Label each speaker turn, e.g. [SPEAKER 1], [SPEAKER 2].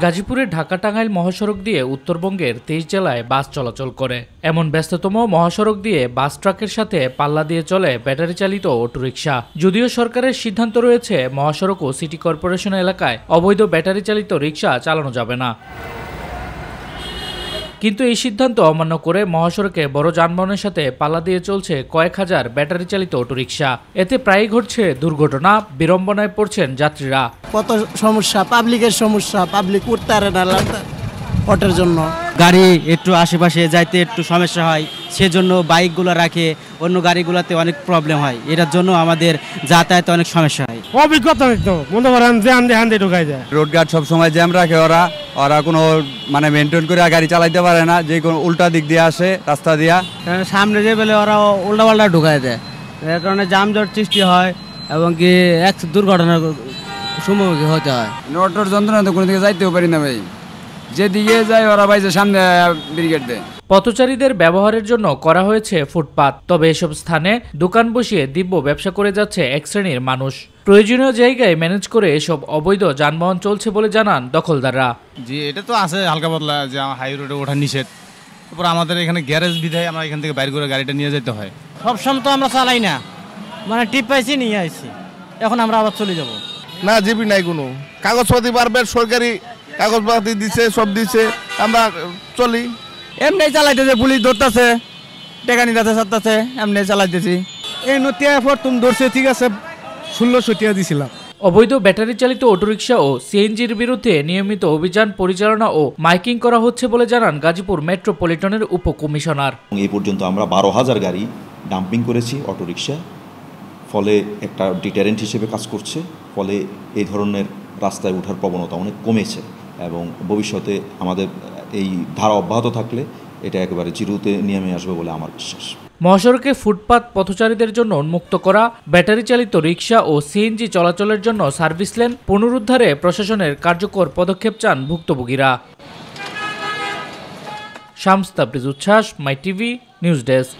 [SPEAKER 1] গাজীপুরের ঢাকা-টাঙ্গাইল মহাসড়ক দিয়ে উত্তরবঙ্গের ২৩ জেলায় বাস চলাচল করে। এমন ব্যস্ততম মহাসড়ক দিয়ে বাস ট্রাকের সাথে পাল্লা দিয়ে চলে ব্যাটারি চালিত অটোরিকশা। যদিও সরকারের সিদ্ধান্ত রয়েছে মহাসড়ক ও সিটি কর্পোরেশন এলাকায় অবৈধ ব্যাটারি চালিত রিকশা চালানো যাবে না, কিন্তু এই সিদ্ধান্ত অমান্য করে মহাসড়কে বড় যানবাহনের সাথে পাল্লা দিয়ে চলছে কয়েক হাজার ব্যাটারি চালিত অটোরিকশা। এতে প্রায়ই ঘটছে দুর্ঘটনা, বিড়ম্বনায় পড়ছেন যাত্রীরা।
[SPEAKER 2] কত সমস্যা, পাবলিকের সমস্যা, পাবলিক উঠতে পারে না অটোর জন্য।
[SPEAKER 3] গাড়ি একটু আশেপাশে যাইতে একটু সমস্যা হয়, সেজন্য বাইকগুলো রাখে, অন্য গাড়িগুলোতে অনেক প্রবলেম হয়। এটার জন্য আমাদের যাতায়াতে অনেক সমস্যা হয়।
[SPEAKER 4] অভিজ্ঞতা তো মনে করেন যে হান্দে ঢুকাই যায়।
[SPEAKER 5] রোড গার্ড সবসময় জ্যাম রাখে, ওরা কোনো মেনটেন করে গাড়ি চালাইতে পারে না, যে কোনো উল্টা দিক দিয়ে আসে রাস্তা দিয়া।
[SPEAKER 3] সামনে যে বেলে ওরা উল্টা পাল্টা ঢুকাই দেয়, এর কারণে যানজট সৃষ্টি হয় এবং কি এক দুর্ঘটনার সম্মুখীন হতে হয়।
[SPEAKER 5] অটোর যন্ত্রণা তো কোনো দিকে যাইতেও পারি না ভাই, যেদিকে যায় ওরা ভাই যে সামনে ব্রিগেড দেয়।
[SPEAKER 1] পথচারীদের ব্যবহারের জন্য করা হয়েছে ফুটপাত, তবে এসব স্থানে দোকান বসিয়ে দিব্য ব্যবসা করে যাচ্ছে এক শ্রেণীর মানুষ। প্রয়োজনীয় জায়গায় ম্যানেজ করে এসব অবৈধ যানবাহন চলছে বলে জানান দখলদাররা।
[SPEAKER 6] জি, এটা তো আছে হালকা পাতলা, যে হাই রোডে ওঠা নিষেধ। তারপর আমাদের এখানে গ্যারেজ বিধায় আমরা এখান থেকে বাইরে করে গাড়িটা নিয়ে যেতে হয়।
[SPEAKER 3] সবসময় তো আমরা চালাই না, মানে টিপ পাইছি নিয়ে আসছি, এখন আমরা আবার চলে যাব
[SPEAKER 4] না। জিবি নাই কোনো কাগজপাতি পারবে, সরকারি কাগজপাতি দিছে, সব দিছে, আমরা চলি।
[SPEAKER 5] এমনি চালাইতেছে, পুলিশ ধরতেছে, টাকা নিতে চাচ্ছে, এমনি চালাইতেছি।
[SPEAKER 4] এই নতিয়া তুমি ধরছে, ঠিক আছে, 1600 টাকা দিছিলাম।
[SPEAKER 1] অবৈধ ব্যাটারি চালিত অটোরিকশা ও সিএনজির বিরুদ্ধে নিয়মিত অভিযান পরিচালনা ও মাইকিং করা হচ্ছে বলে জানান গাজীপুর মেট্রোপলিটনের উপকমিশনার।
[SPEAKER 7] এই পর্যন্ত আমরা 12,000 গাড়ি ডাম্পিং করেছি অটোরিকশা, ফলে একটা ডিটারেন্ট হিসেবে কাজ করছে। ফলে এই ধরনের রাস্তায় ওঠার প্রবণতা অনেক কমেছে এবং ভবিষ্যতে আমাদের এই ধারা অব্যাহত থাকলে এটা একেবারে জিরোতে নেমে আসবে বলে আমার বিশ্বাস।
[SPEAKER 1] মহাসড়কে ফুটপাত পথচারীদের জন্য উন্মুক্ত করা, ব্যাটারি চালিত রিকশা ও সিএনজি চলাচলের জন্য সার্ভিস লেন পুনরুদ্ধারে প্রশাসনের কার্যকর পদক্ষেপ চান ভুক্তভোগীরা। শামস তাবরিজ উচ্ছ্বাস, মাই টিভি নিউজ ডেস্ক।